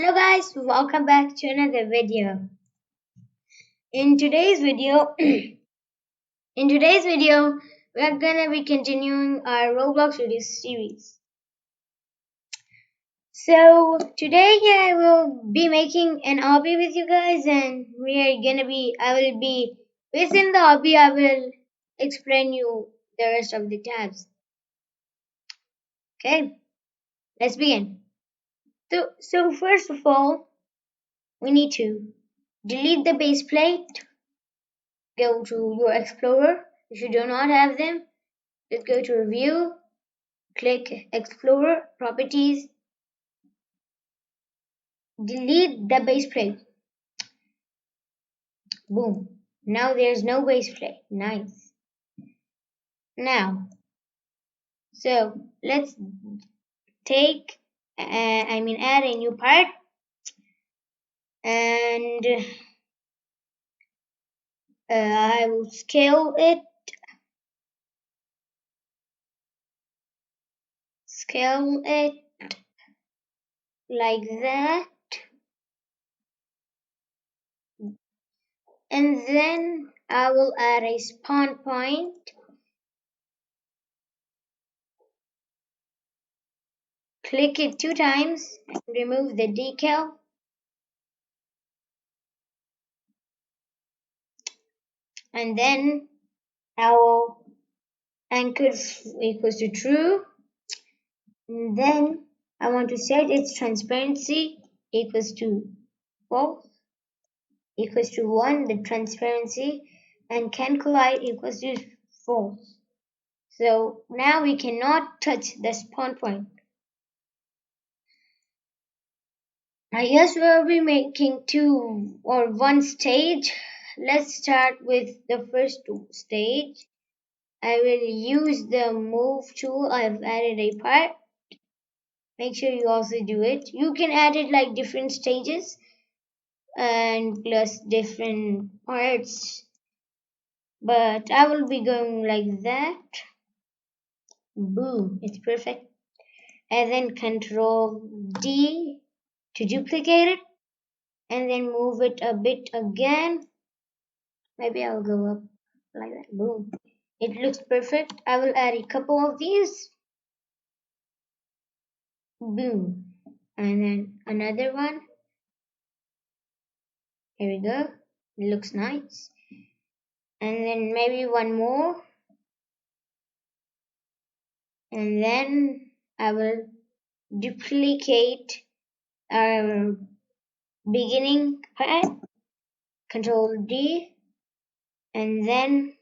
Hello guys, welcome back to another video. In today's video, we are gonna be continuing our Roblox Studio series. So today I will be making an obby with you guys, and I will be within the obby. I will explain you the rest of the tabs. Okay, let's begin. So first of all, we need to delete the base plate. Go to your Explorer. If you do not have them, just go to Review, click Explorer, Properties, delete the base plate. Boom. Now there's no base plate. Nice. Now, so let's add a new part, and I will scale it like that, and then I will add a spawn point. Click it 2 times and remove the decal. And then I will anchor equals to true. And then I want to set its transparency equals to false, equals to 1, the transparency, and can collide equals to false. So now we cannot touch the spawn point. I guess we'll be making 2 or 1 stage. Let's start with the first stage. I will use the move tool. I've added a part. Make sure you also do it. You can add it like different stages and plus different parts, but I will be going like that. Boom, it's perfect. And then Control D to duplicate it, and then move it a bit again. Maybe I'll go up like that. Boom, it looks perfect. I will add a couple of these. Boom, and then another one. Here we go. It looks nice. And then maybe one more. And then I will duplicate our beginning part. Control D. And then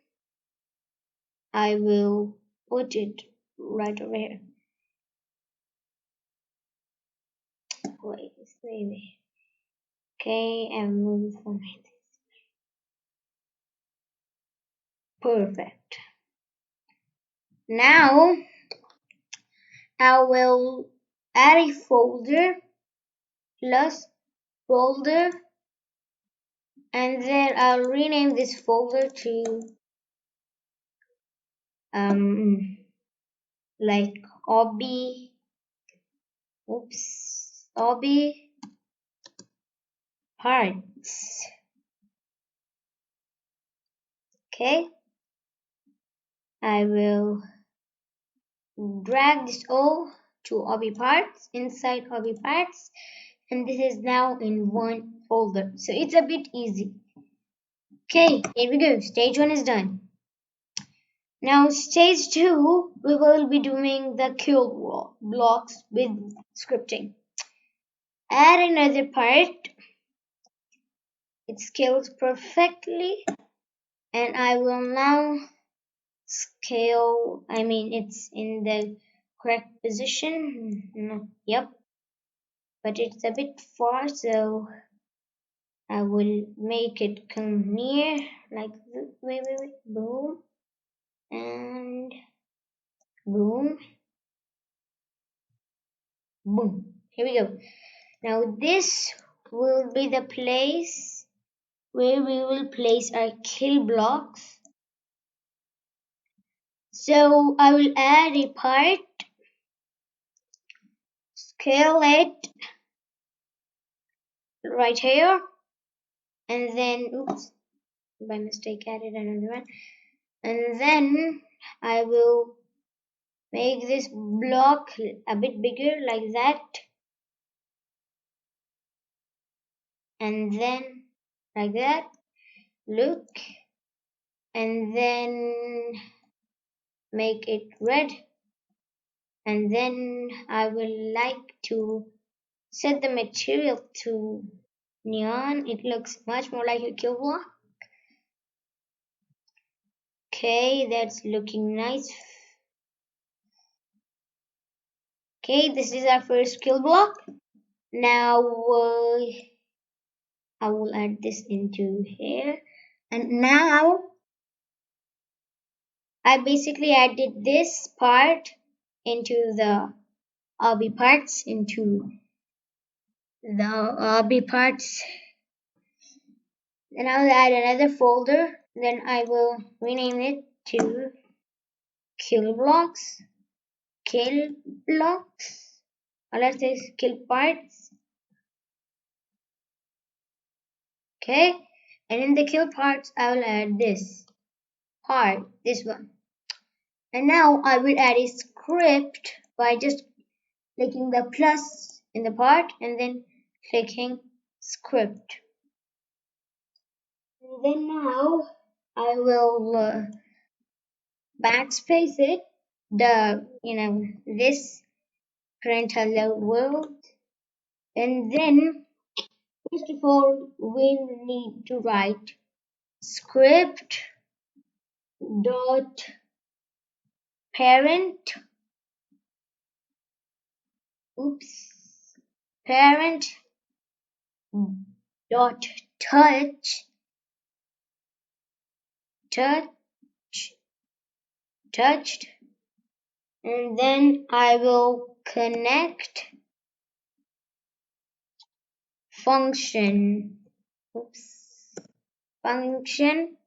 I will put it right over here. Wait. Okay, and move from here. Perfect. Now I will add a folder plus folder, and then I'll rename this folder to like obby parts. Okay, I will drag this all to obby parts, inside obby parts, and this is now in one folder, so it's a bit easy. Okay, here we go. Stage 1 is done. Now stage 2, we will be doing the kill blocks with scripting. Add another part. It scales perfectly, and I will now scale, it's in the correct position. Yep, but it's a bit far, so I will make it come near like this. Wait, boom, and boom, boom. Here we go. Now this will be the place where we will place our kill blocks. So I will add a part, scale it, right here, and then oops, by mistake added another one, and then I will make this block a bit bigger like that, and then like that. Look, and then make it red, and then I will like to set the material to neon. It looks much more like a kill block. Okay, that's looking nice. Okay, this is our first kill block. Now I will add this into here, and now I basically added this part into the obby parts, then I'll add another folder, then I will rename it to kill blocks, or let's say kill parts. Okay, and in the kill parts I will add this part, this one. And now I will add a script by just clicking the plus in the part and then clicking script. And then now I will backspace it, this print hello world. And then first of all we need to write script dot parent parent dot touch touched, and then I will connect function function,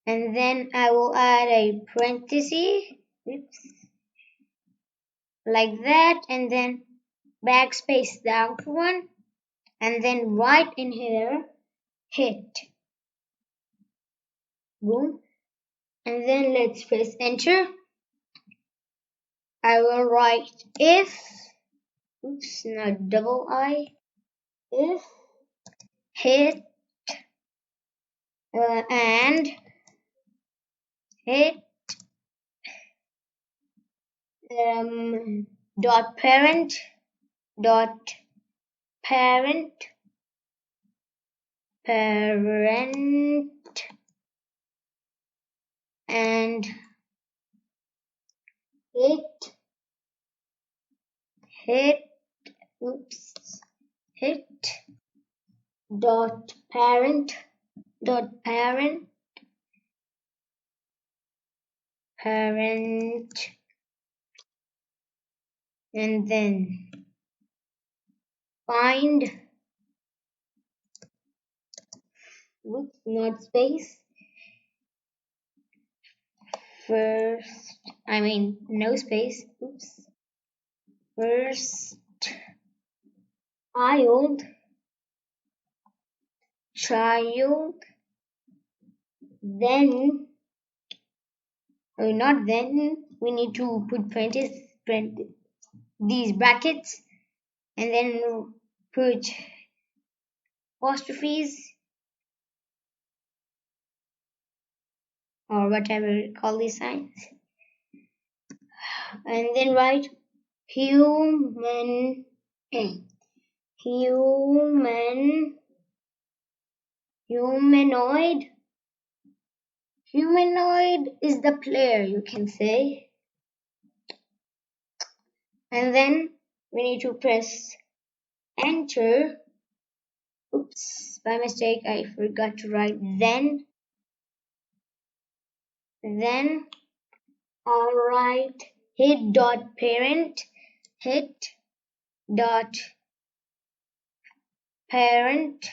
and then I will add a parenthesis like that, and then backspace the outer one, and then right in here hit boom, and then let's press enter. I will write if not double I, if hit and hit dot parent dot parent and hit hit hit dot parent parent, and then find not space first, no space, first child, then not then, we need to put these brackets, and then put apostrophes or whatever you call these signs, and then write human humanoid is the player, you can say, and then we need to press enter. By mistake I forgot to write then I'll write hit dot parent dot parent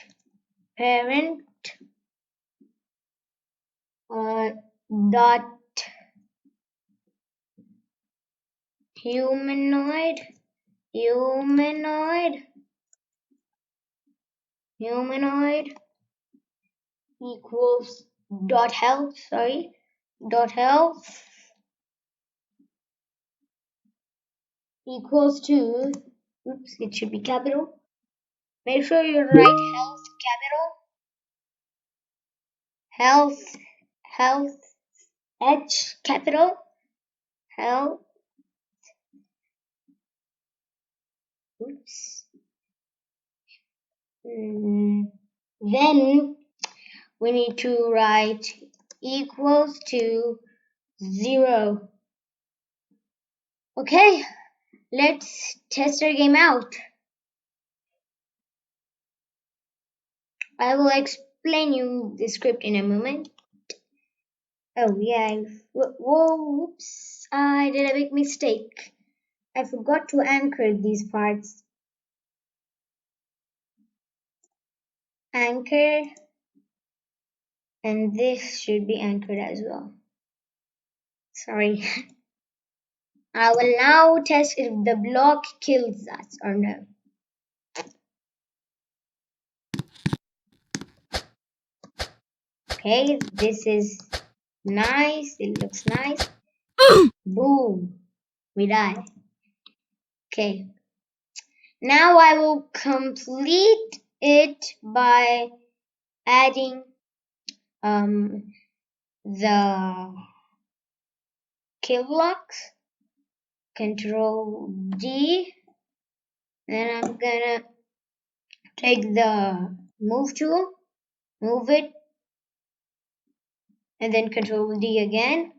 dot humanoid humanoid equals dot health, sorry, dot health equals to, oops, it should be capital. Make sure you write health capital, health, health, H capital, health, oops. Then we need to write equals to 0. Okay, let's test our game out. I will explain you the script in a moment. Oh yeah, whoa, oops, I did a big mistake. I forgot to anchor these parts. Anchor, and this should be anchored as well. Sorry. I will now test if the block kills us or no. Okay, this is nice. It looks nice. Boom. We die. Okay. Now I will complete it by adding the kill blocks. Control D. Then I'm gonna take the move tool, move it, and then Control D again,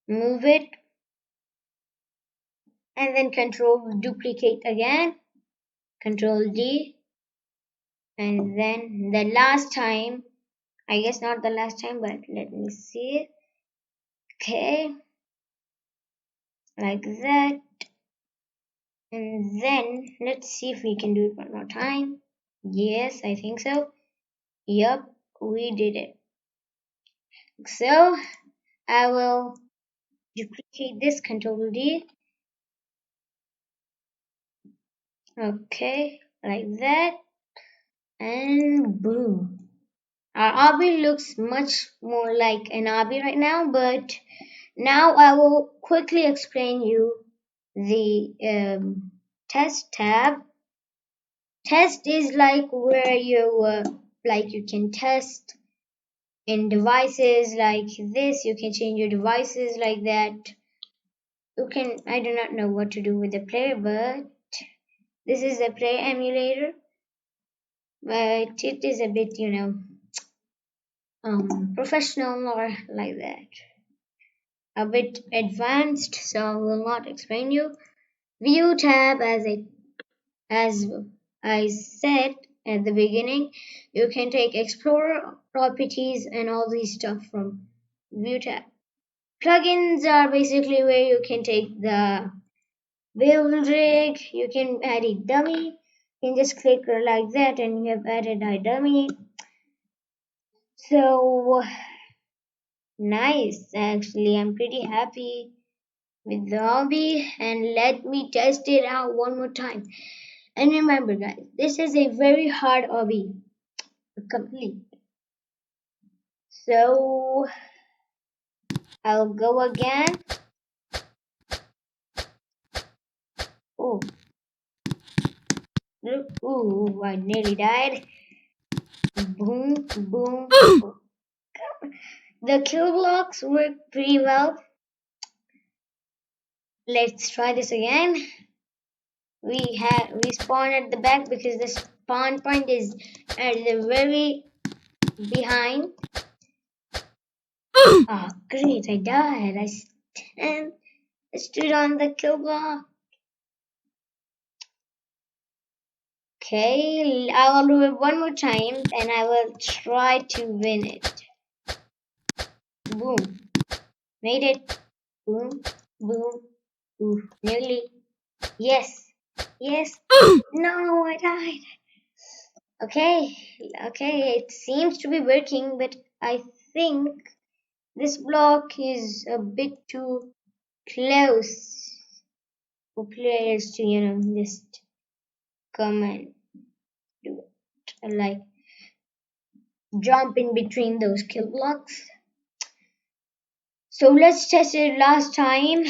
move it, and then Control duplicate again, Control D, and then the last time, I guess not the last time, but let me see. Okay, like that. And then let's see if we can do it one more time. Yes, I think so. Yup, we did it. So I will duplicate this, Control D. Okay, like that. And boom. Our obby looks much more like an obby right now, but now I will quickly explain you the test tab. Test is like where you can test in devices like this. You can change your devices like that. You can, I do not know what to do with the player, but this is a player emulator, but it is a bit, professional or like that. A bit advanced, so I will not explain you. View tab, as I said at the beginning, you can take Explorer properties and all these stuff from View tab. Plugins are basically where you can take the build rig, you can add a dummy, you can just click like that and you have added a dummy. So nice, actually, I'm pretty happy with the obby, and let me test it out one more time. And remember guys, this is a very hard obby to complete. So I'll go again. Oh, ooh, I nearly died. Boom, boom, boom. The kill blocks work pretty well. Let's try this again. We spawn at the back because the spawn point is at the very behind. Oh, great! I died. I stood on the kill block. Okay, I will do it one more time and I will try to win it. Boom. Made it. Boom. Boom. Ooh, nearly. Yes. Yes. No, I died. Okay. Okay, it seems to be working, but I think this block is a bit too close for players to, just come and do it. like jump in between those kill blocks. So let's test it last time.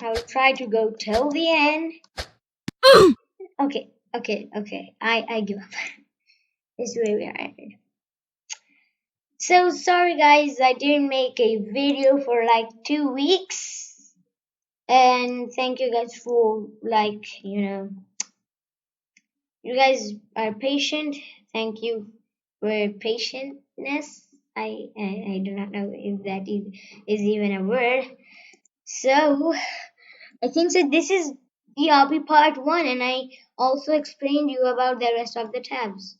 I'll try to go till the end. Okay. I give up. This is where we are at. So sorry guys, I didn't make a video for like 2 weeks. And thank you guys for you guys are patient. Thank you for patientness. I do not know if that is even a word. So I think so. This is the obby part one, and I also explained you about the rest of the tabs.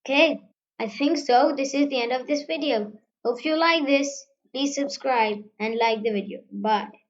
Okay, I think so. This is the end of this video. Hope you like this. Please subscribe and like the video. Bye.